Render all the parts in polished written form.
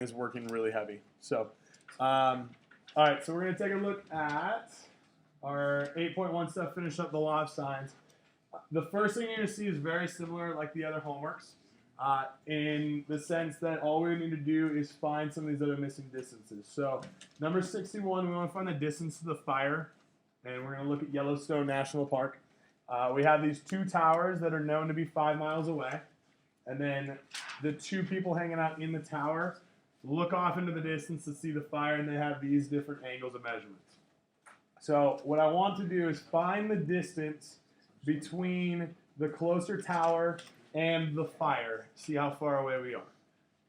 is working really heavy. So, all right, so we're going to take a look at our 8.1 stuff, finish up the law of sines. The first thing you're going to see is very similar like the other homeworks in the sense that all we need to do is find some of these other missing distances. So number 61, we want to find the distance to the fire, and we're going to look at Yellowstone National Park. We have these two towers that are known to be 5 miles away, and then the two people hanging out in the tower look off into the distance to see the fire, and they have these different angles of measurements. So what I want to do is find the distance between the closer tower and the fire, see how far away we are.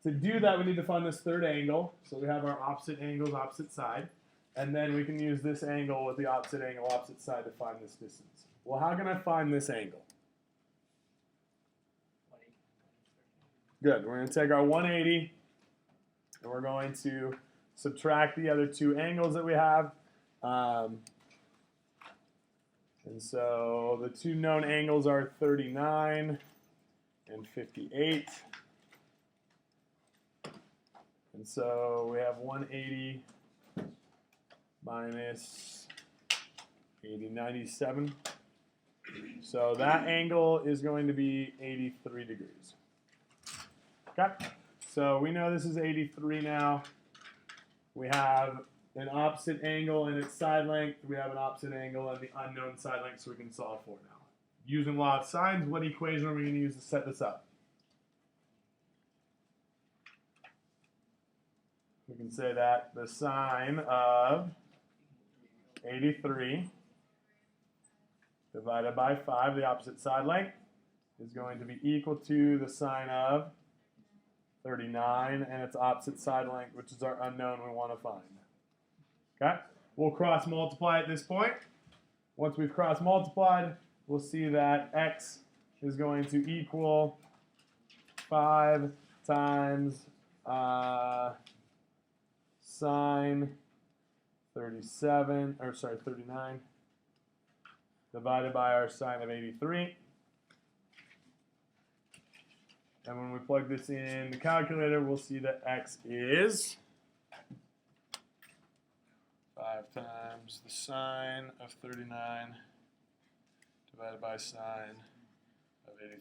To do that, we need to find this third angle. So we have our opposite angles, opposite side. And then we can use this angle with the opposite angle, opposite side to find this distance. Well, how can I find this angle? Good. We're going to take our 180, and we're going to subtract the other two angles that we have. And so the two known angles are 39 and 58. And so we have 180 minus 97. So that angle is going to be 83 degrees. Okay, so we know this is 83 now. We have an opposite angle and its side length. We have an opposite angle and the unknown side length, so we can solve for it now. Using law of sines, what equation are we going to use to set this up? We can say that the sine of 83 divided by 5, the opposite side length, is going to be equal to the sine of 39 and its opposite side length, which is our unknown we want to find. Okay, we'll cross multiply at this point. Once we've cross multiplied, we'll see that x is going to equal 5 times sine 39 divided by our sine of 83. And when we plug this in the calculator, we'll see that x is 5 times the sine of 39 divided by sine of 83.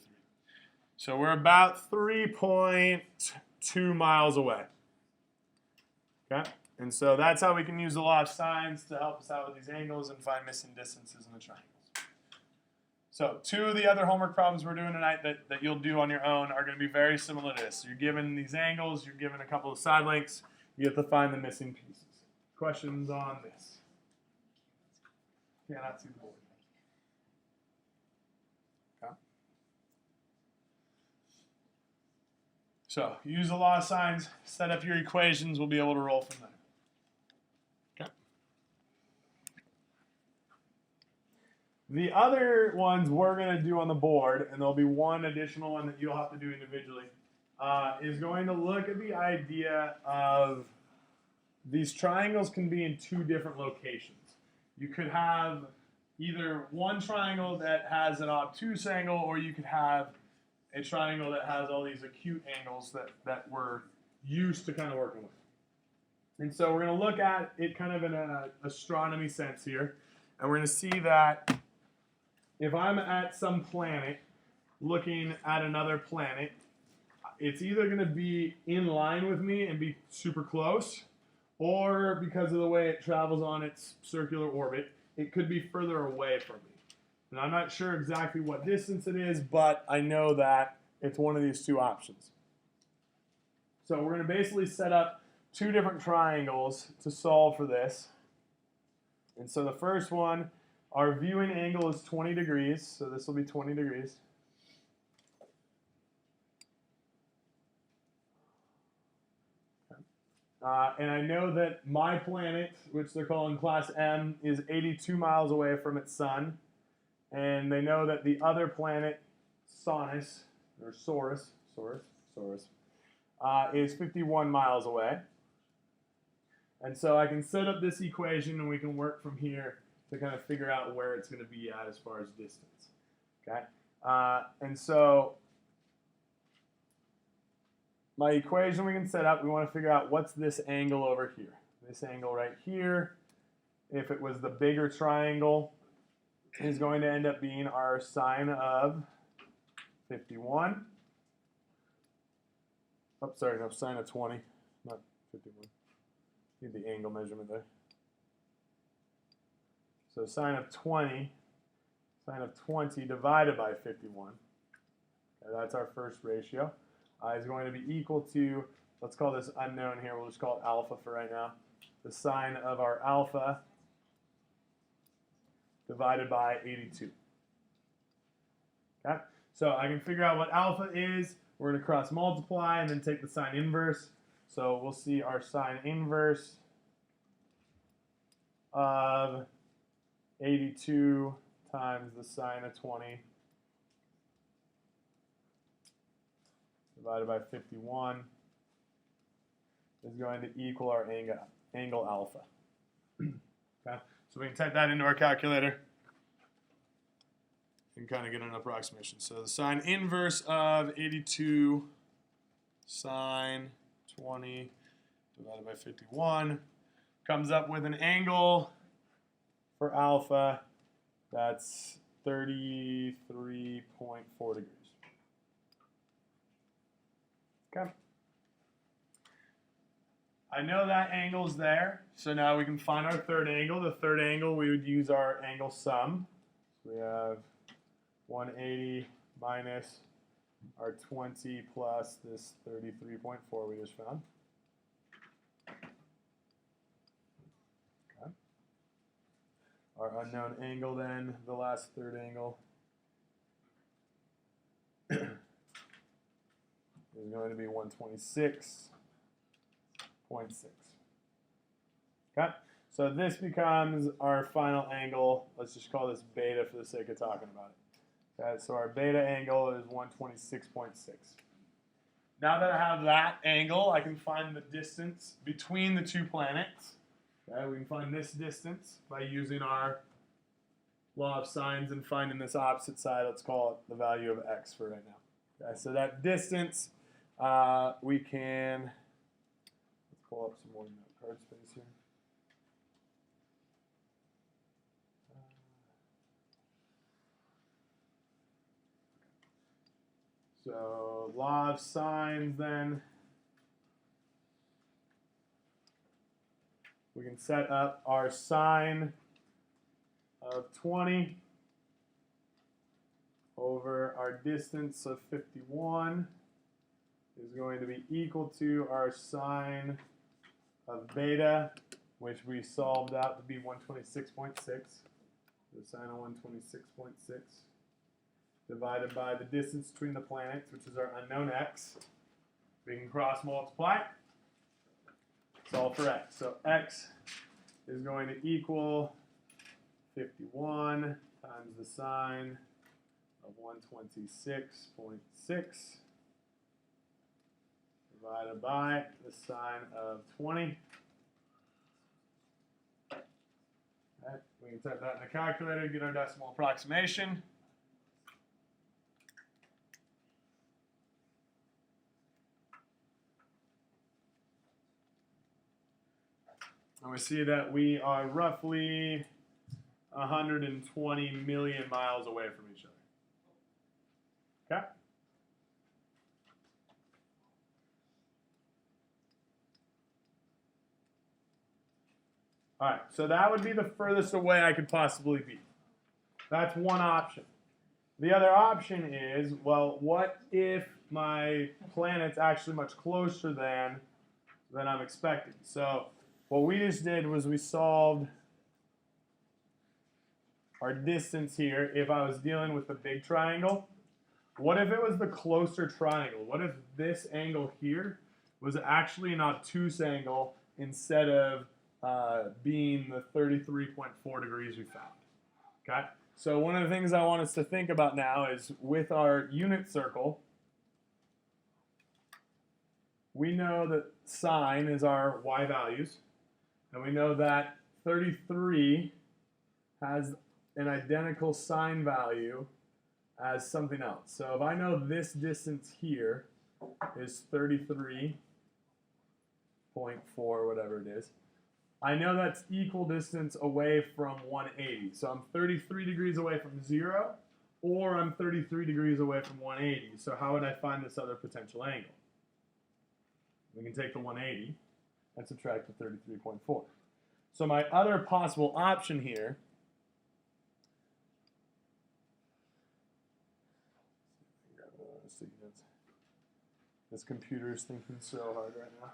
So we're about 3.2 miles away. Okay? And so that's how we can use the law of sines to help us out with these angles and find missing distances in the triangles. So two of the other homework problems we're doing tonight that you'll do on your own are going to be very similar to this. So you're given these angles, you're given a couple of side lengths, you have to find the missing pieces. Questions on this? Cannot see the board. Okay. So use the law of sines, set up your equations, we'll be able to roll from there. Okay. The other ones we're going to do on the board, and there'll be one additional one that you'll have to do individually, is going to look at the idea of these triangles can be in two different locations. You could have either one triangle that has an obtuse angle, or you could have a triangle that has all these acute angles that we're used to kind of working with. And so we're going to look at it kind of in an astronomy sense here, and we're going to see that if I'm at some planet looking at another planet, it's either going to be in line with me and be super close, or because of the way it travels on its circular orbit, it could be further away from me. And I'm not sure exactly what distance it is, but I know that it's one of these two options. So we're going to basically set up two different triangles to solve for this. And so the first one, our viewing angle is 20 degrees, so this will be 20 degrees. And I know that my planet, which they're calling class M, is 82 miles away from its sun. And they know that the other planet, Sonus, or Saurus, is 51 miles away. And so I can set up this equation and we can work from here to kind of figure out where it's going to be at as far as distance. Okay? And so my equation we can set up, we want to figure out what's this angle over here. This angle right here, if it was the bigger triangle, is going to end up being our sine of 51. Oh, sorry, no, sine of 20, not 51. Need the angle measurement there. So sine of 20 divided by 51. Okay, that's our first ratio. Is going to be equal to, let's call this unknown here, we'll just call it alpha for right now. The sine of our alpha divided by 82. Okay, so I can figure out what alpha is. We're going to cross multiply and then take the sine inverse. So we'll see our sine inverse of 82 times the sine of 20 divided by 51 is going to equal our angle alpha. Okay, so we can type that into our calculator and kind of get an approximation. So the sine inverse of 82 sine 20 divided by 51 comes up with an angle for alpha that's 33.4 degrees. Okay. I know that angle's there, so now we can find our third angle. The third angle, we would use our angle sum. So we have 180 minus our 20 plus this 33.4 we just found. Okay. Our unknown angle then, the last third angle, is going to be 126.6. Okay, so this becomes our final angle. Let's just call this beta for the sake of talking about it. Okay, so our beta angle is 126.6. Now that I have that angle, I can find the distance between the two planets. Okay, we can find this distance by using our law of sines and finding this opposite side. Let's call it the value of x for right now. Okay, so that distance, we can, let's pull up some more card space here. So law of sines then, we can set up our sine of 20 over our distance of 51 is going to be equal to our sine of beta, which we solved out to be 126.6. The sine of 126.6 divided by the distance between the planets, which is our unknown x. We can cross multiply, solve for x. So x is going to equal 51 times the sine of 126.6 divided by the sine of 20. Right, we can type that in the calculator, get our decimal approximation. And we see that we are roughly 120 million miles away from each other. Okay? All right, so that would be the furthest away I could possibly be. That's one option. The other option is, well, what if my planet's actually much closer than I'm expecting? So what we just did was we solved our distance here if I was dealing with the big triangle. What if it was the closer triangle? What if this angle here was actually an obtuse angle instead of being the 33.4 degrees we found? Okay? So one of the things I want us to think about now is with our unit circle, we know that sine is our y values, and we know that 33 has an identical sine value as something else. So if I know this distance here is 33.4, whatever it is. I know that's equal distance away from 180. So I'm 33 degrees away from 0, or I'm 33 degrees away from 180. So how would I find this other potential angle? We can take the 180 and subtract the 33.4. So my other possible option here this computer is thinking so hard right now.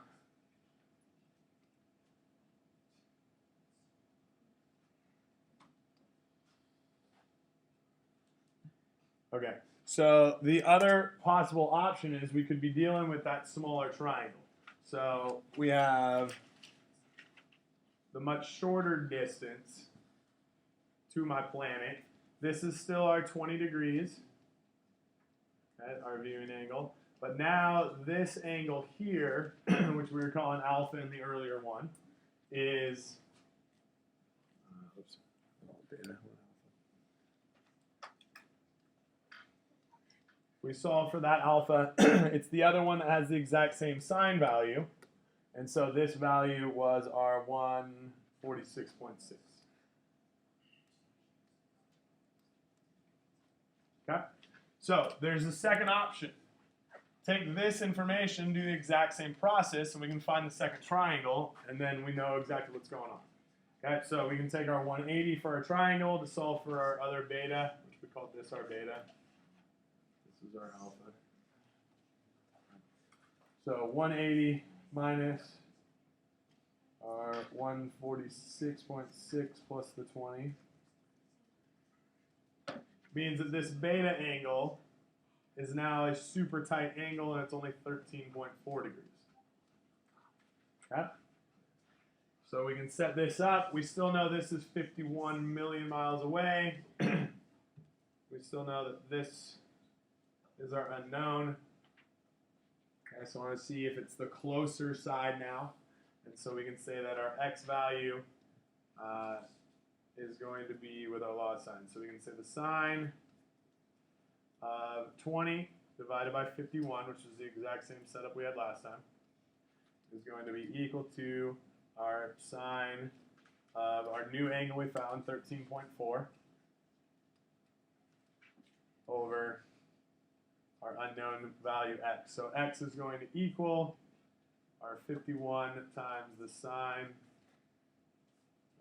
Okay, so the other possible option is we could be dealing with that smaller triangle. So we have the much shorter distance to my planet. This is still our 20 degrees, okay, our viewing angle. But now this angle here, which we were calling alpha in the earlier one, is we solve for that alpha. It's the other one that has the exact same sine value. And so this value was our 146.6. Okay? So there's a second option. Take this information, do the exact same process, and we can find the second triangle, and then we know exactly what's going on. Okay, so we can take our 180 for our triangle to solve for our other beta, which we call this our beta. This is our alpha. So 180 minus our 146.6 plus the 20 means that this beta angle is now a super tight angle, and it's only 13.4 degrees. Okay? So we can set this up. We still know this is 51 million miles away. We still know that this is our unknown. Okay, so I want to see if it's the closer side now. And so we can say that our x value is going to be with our law sign. So we can say the sine of 20 divided by 51, which is the exact same setup we had last time, is going to be equal to our sine of our new angle we found, 13.4, over our unknown value x. So x is going to equal our 51 times the sine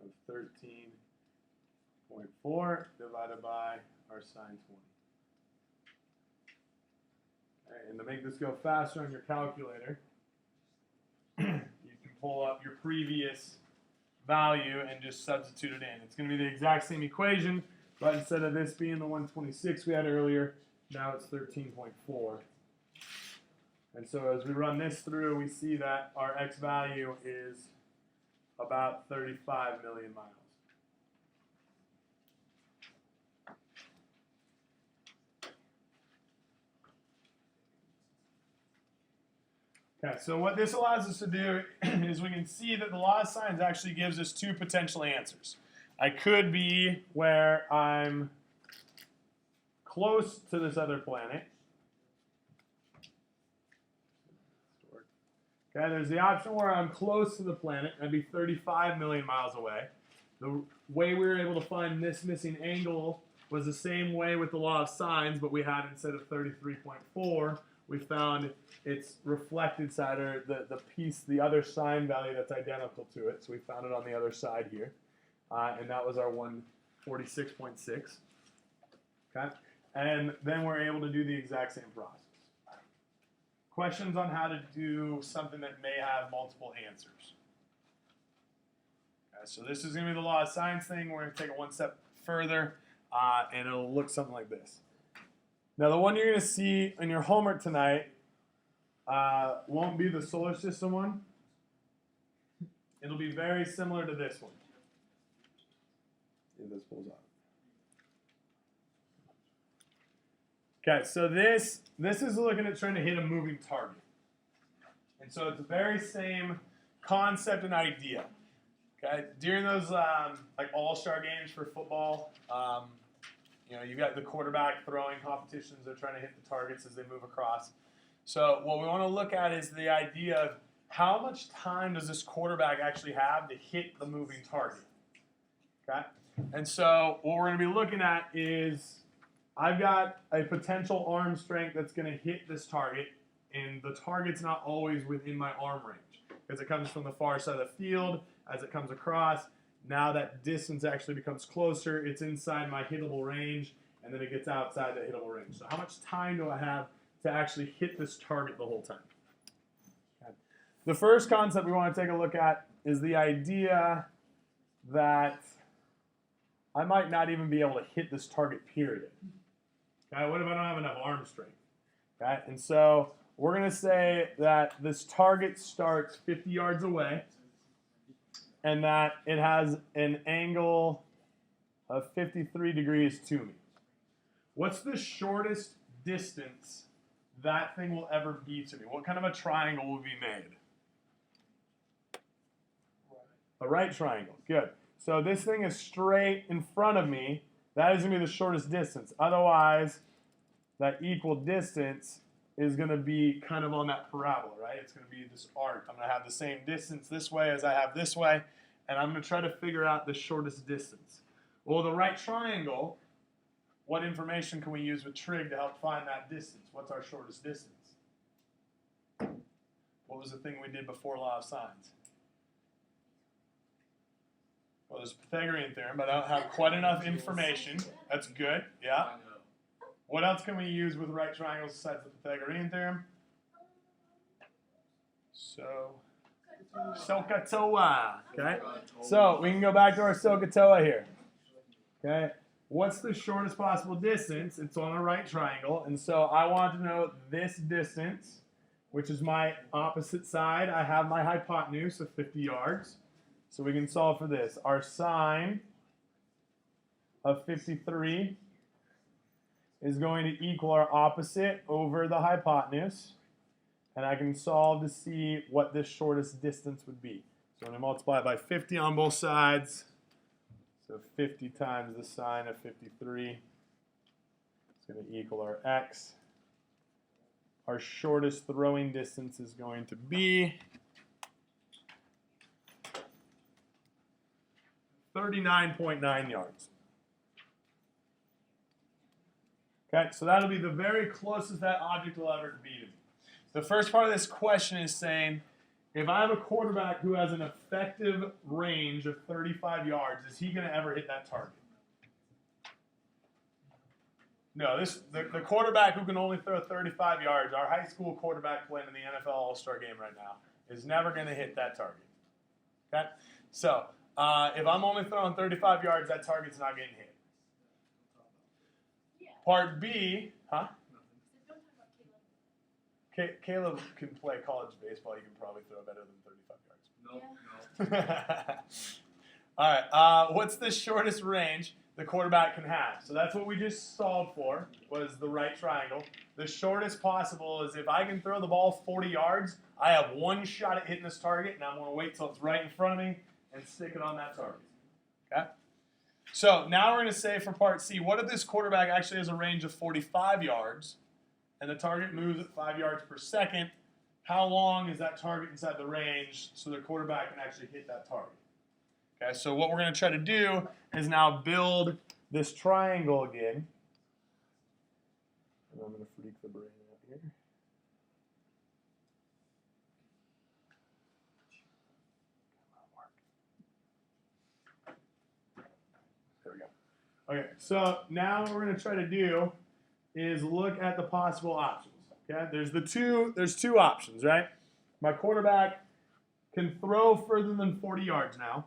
of 13.4 divided by our sine 20. All right, and to make this go faster on your calculator, you can pull up your previous value and just substitute it in. It's going to be the exact same equation, but instead of this being the 126 we had earlier, now it's 13.4. And so as we run this through, we see that our x value is about 35 million miles. Okay, so what this allows us to do is we can see that the law of sines actually gives us two potential answers. I could be where I'm close to this other planet. Okay, there's the option where I'm close to the planet. I'd be 35 million miles away. The way we were able to find this missing angle was the same way with the law of sines, but we had, instead of 33.4, we found its reflected side, or the piece, the other sine value that's identical to it. So we found it on the other side here. And that was our 146.6. Okay? And then we're able to do the exact same process. Questions on how to do something that may have multiple answers. Okay, so this is going to be the law of sines thing. We're going to take it one step further, and it'll look something like this. Now, the one you're going to see in your homework tonight won't be the solar system one. It'll be very similar to this one. If this pulls out. Okay, so this is looking at trying to hit a moving target. And so it's the very same concept and idea. Okay, during those like all-star games for football, you know, you've got the quarterback throwing competitions. They're trying to hit the targets as they move across. So what we want to look at is the idea of how much time does this quarterback actually have to hit the moving target. Okay? And so what we're going to be looking at is I've got a potential arm strength that's going to hit this target, and the target's not always within my arm range because it comes from the far side of the field. As it comes across, now that distance actually becomes closer. It's inside my hittable range, and then it gets outside the hittable range. So how much time do I have to actually hit this target the whole time? Okay. The first concept we want to take a look at is the idea that I might not even be able to hit this target, period. Okay, what if I don't have enough arm strength? Okay, and so we're going to say that this target starts 50 yards away and that it has an angle of 53 degrees to me. What's the shortest distance that thing will ever be to me? What kind of a triangle will be made? A right triangle. Good. So this thing is straight in front of me. That is going to be the shortest distance. Otherwise, that equal distance is going to be kind of on that parabola, right? It's going to be this arc. I'm going to have the same distance this way as I have this way, and I'm going to try to figure out the shortest distance. Well, the right triangle, what information can we use with trig to help find that distance? What's our shortest distance? What was the thing we did before law of sines? Well, there's Pythagorean theorem, but I don't have quite enough information. That's good, yeah. What else can we use with right triangles besides the Pythagorean theorem? SOHCAHTOA, okay? So we can go back to our SOHCAHTOA here, okay? What's the shortest possible distance? It's on a right triangle, and so I want to know this distance, which is my opposite side. I have my hypotenuse of 50 yards. So we can solve for this. Our sine of 53 is going to equal our opposite over the hypotenuse. And I can solve to see what this shortest distance would be. So I'm going to multiply by 50 on both sides. So 50 times the sine of 53 is going to equal our x. Our shortest throwing distance is going to be 39.9 yards. Okay, so that'll be the very closest that object will ever be to me. The first part of this question is saying, if I have a quarterback who has an effective range of 35 yards, is he going to ever hit that target? No, the quarterback who can only throw 35 yards, our high school quarterback playing in the NFL All-Star game right now, is never going to hit that target. Okay, so if I'm only throwing 35 yards, that target's not getting hit. Part B, huh? Caleb can play college baseball. He can probably throw better than 35 yards. No. All right. What's the shortest range the quarterback can have? So that's what we just solved for, was the right triangle. The shortest possible is if I can throw the ball 40 yards, I have one shot at hitting this target, and I'm going to wait till it's right in front of me and stick it on that target. Okay? So now we're going to say for part C, what if this quarterback actually has a range of 45 yards and the target moves at 5 yards per second? How long is that target inside the range so the quarterback can actually hit that target? Okay, so what we're going to try to do is now build this triangle again. And I'm going to freak the brain out here. There we go. Okay, so now what we're going to try to do is look at the possible options. Okay, there's two options, right? My quarterback can throw further than 40 yards now.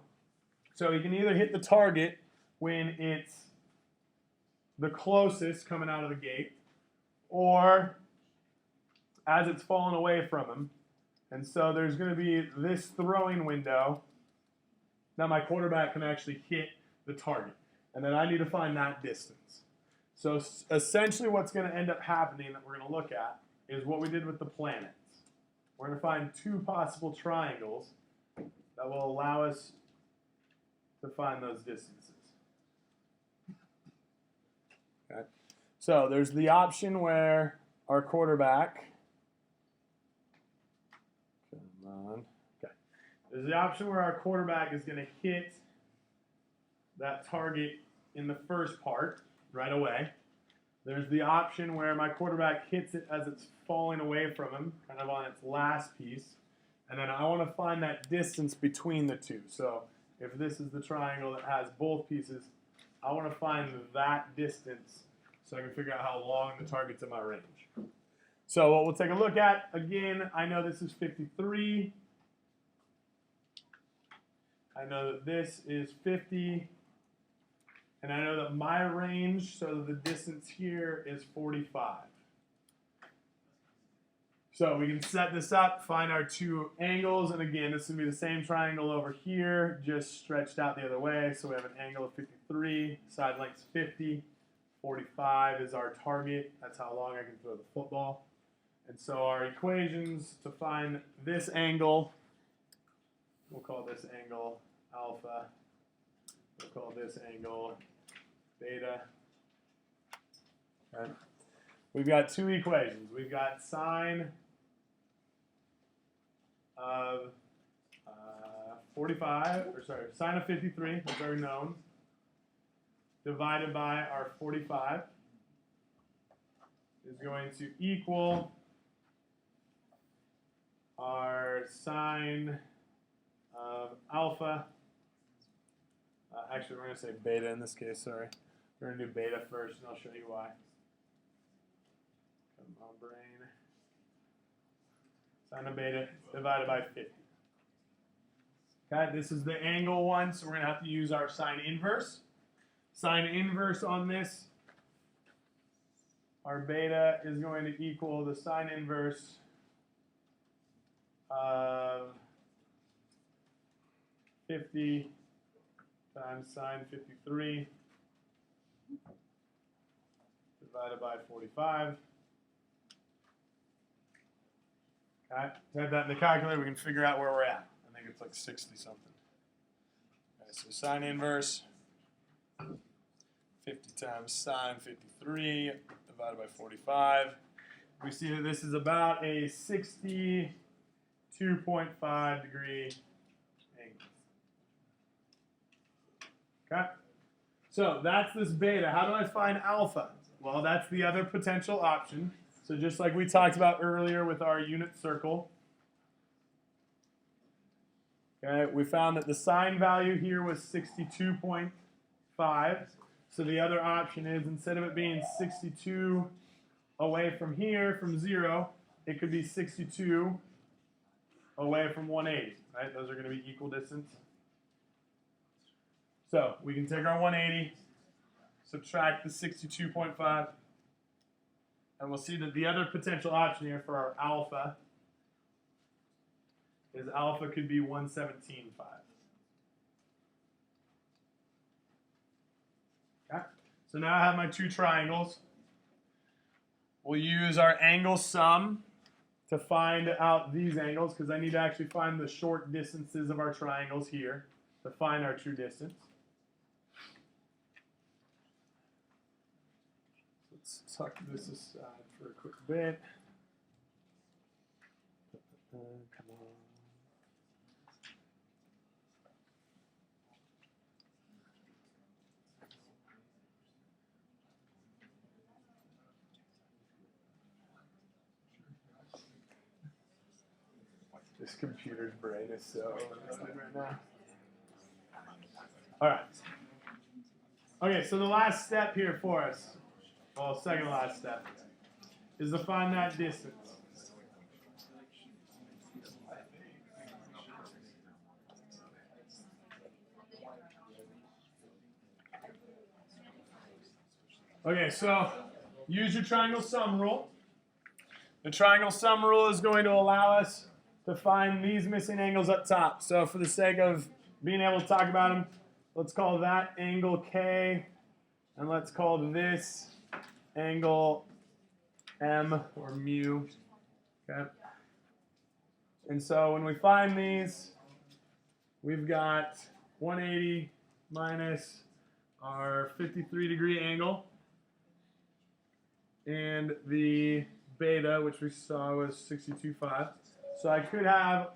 So he can either hit the target when it's the closest coming out of the gate, or as it's falling away from him. And so there's going to be this throwing window that my quarterback can actually hit the target. And then I need to find that distance. So essentially what's going to end up happening that we're going to look at is what we did with the planets. We're going to find two possible triangles that will allow us to find those distances. Okay. So there's the option where our quarterback There's the option where our quarterback is going to hit that target in the first part right away. There's the option where my quarterback hits it as it's falling away from him, kind of on its last piece. And then I want to find that distance between the two. So if this is the triangle that has both pieces, I want to find that distance so I can figure out how long the target's in my range. So what we'll take a look at, again, I know this is 53. I know that this is 50. And I know that my range, so the distance here is 45. So we can set this up, find our two angles, and again, this would be the same triangle over here, just stretched out the other way. So we have an angle of 53, side length's 50, 45 is our target. That's how long I can throw the football. And so our equations to find this angle, we'll call this angle alpha. We'll call this angle beta. Okay. We've got two equations. We've got sine of sine of 53, that's already known, divided by our 45 is going to equal our sine of alpha. Actually, we're going to say beta in this case, sorry. We're going to do beta first, and I'll show you why. Come on, brain. Sine of beta divided by 50. Okay, this is the angle one, so we're going to have to use our sine inverse. Sine inverse on this, our beta is going to equal the sine inverse of 50 times sine 53 divided by 45. Okay, type that in the calculator, we can figure out where we're at. I think it's like 60 something. Okay, so sine inverse 50 times sine 53 divided by 45. We see that this is about a 62.5 degree angle. Okay, so that's this beta. How do I find alpha? Well, that's the other potential option. So just like we talked about earlier with our unit circle, okay, we found that the sine value here was 62.5. So the other option is, instead of it being 62 away from here, from 0, it could be 62 away from 180, right? Those are going to be equal distance. So we can take our 180, subtract the 62.5, and we'll see that the other potential option here for our alpha is alpha could be 117.5. Okay, so now I have my two triangles. We'll use our angle sum to find out these angles, because I need to actually find the short distances of our triangles here to find our true distance. Let's tuck this aside for a quick bit. Come on. This computer's brain is so interested right now. All right. Okay, so the last step here for us, well, second last step, is to find that distance. Okay, so use your triangle sum rule. The triangle sum rule is going to allow us to find these missing angles up top. So for the sake of being able to talk about them, let's call that angle K, and let's call this angle M or mu. Okay. And so when we find these, we've got 180 minus our 53 degree angle, and the beta, which we saw was 62.5. So I could have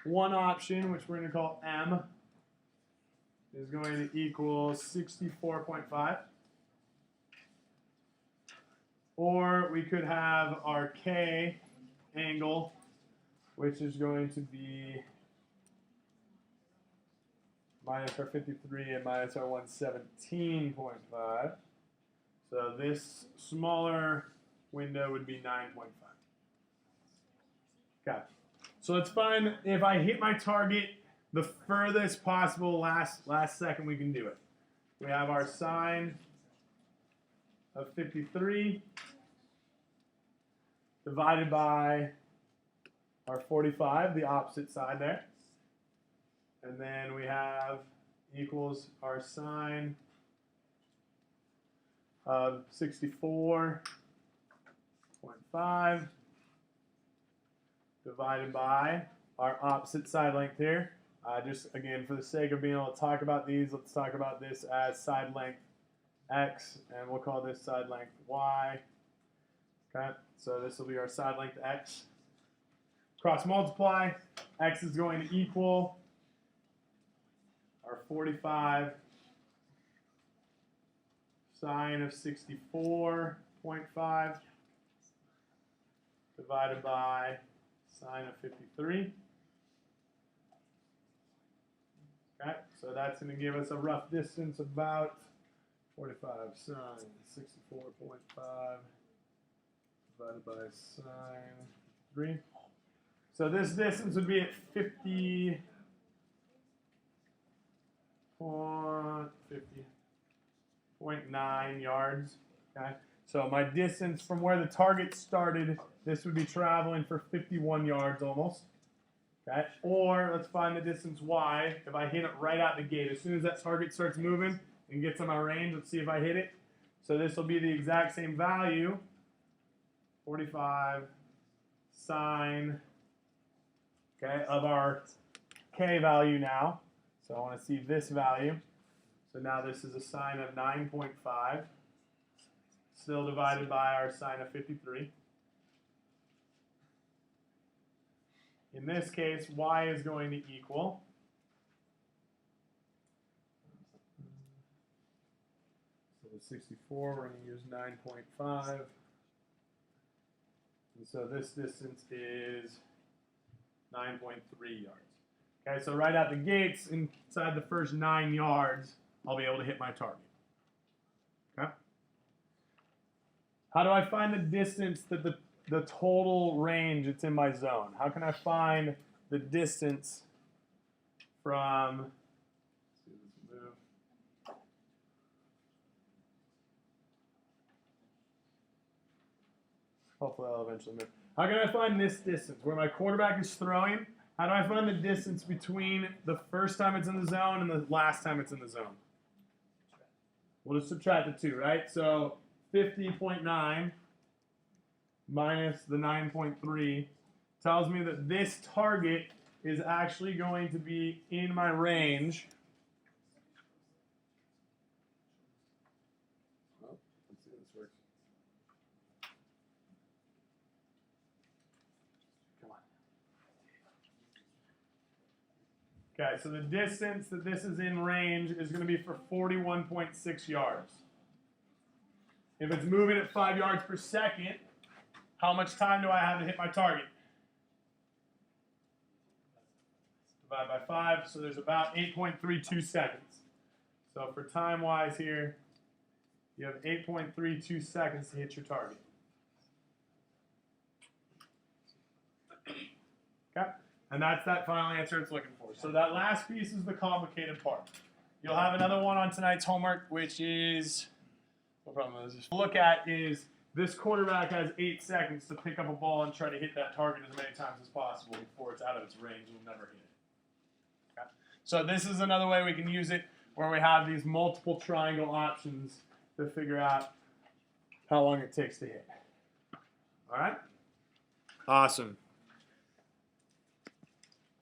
one option, which we're going to call M, is going to equal 64.5. Or we could have our K angle, which is going to be minus our 53 and minus our 117.5. So this smaller window would be 9.5. Okay. So let's find if I hit my target the furthest possible last second we can do it. We have our sine of 53 divided by our 45, the opposite side there. And then we have equals our sine of 64.5 divided by our opposite side length here. Just again, for the sake of being able to talk about these, let's talk about this as side length x, and we'll call this side length y. Okay, so this will be our side length x. Cross multiply, x is going to equal our 45 sine of 64.5 divided by sine of 53. Okay, so that's going to give us a rough distance of about 45 sine 64.5 divided by sine 3. So this distance would be at 50.9 yards. Okay, so my distance from where the target started, this would be traveling for 51 yards almost. Okay, or let's find the distance y. If I hit it right out the gate, as soon as that target starts moving and gets in my range, let's see if I hit it. So this will be the exact same value, 45 sine, okay, of our k value now. So I want to see this value. So now this is a sine of 9.5, still divided by our sine of 53. In this case, y is going to equal so the 64, we're going to use 9.5. And so this distance is 9.3 yards. Okay, so right out the gates, inside the first 9 yards, I'll be able to hit my target. Okay? How do I find the distance that the total range that's in my zone? How can I find the distance from, let's see this move. Hopefully I'll eventually move. How can I find this distance? Where my quarterback is throwing, how do I find the distance between the first time it's in the zone and the last time it's in the zone? We'll just subtract the 2, right? So 50.9 minus the 9.3 tells me that this target is actually going to be in my range. Oh, let's see if this works. Come on. Okay, so the distance that this is in range is going to be for 41.6 yards. If it's moving at 5 yards per second, how much time do I have to hit my target? Divide by 5, so there's about 8.32 seconds. So for time-wise here, you have 8.32 seconds to hit your target. Okay? And that's that final answer it's looking for. So that last piece is the complicated part. You'll have another one on tonight's homework, which is, what problem is this? Look at is, this quarterback has 8 seconds to pick up a ball and try to hit that target as many times as possible before it's out of its range and will never hit it. Okay? So this is another way we can use it where we have these multiple triangle options to figure out how long it takes to hit. All right? Awesome.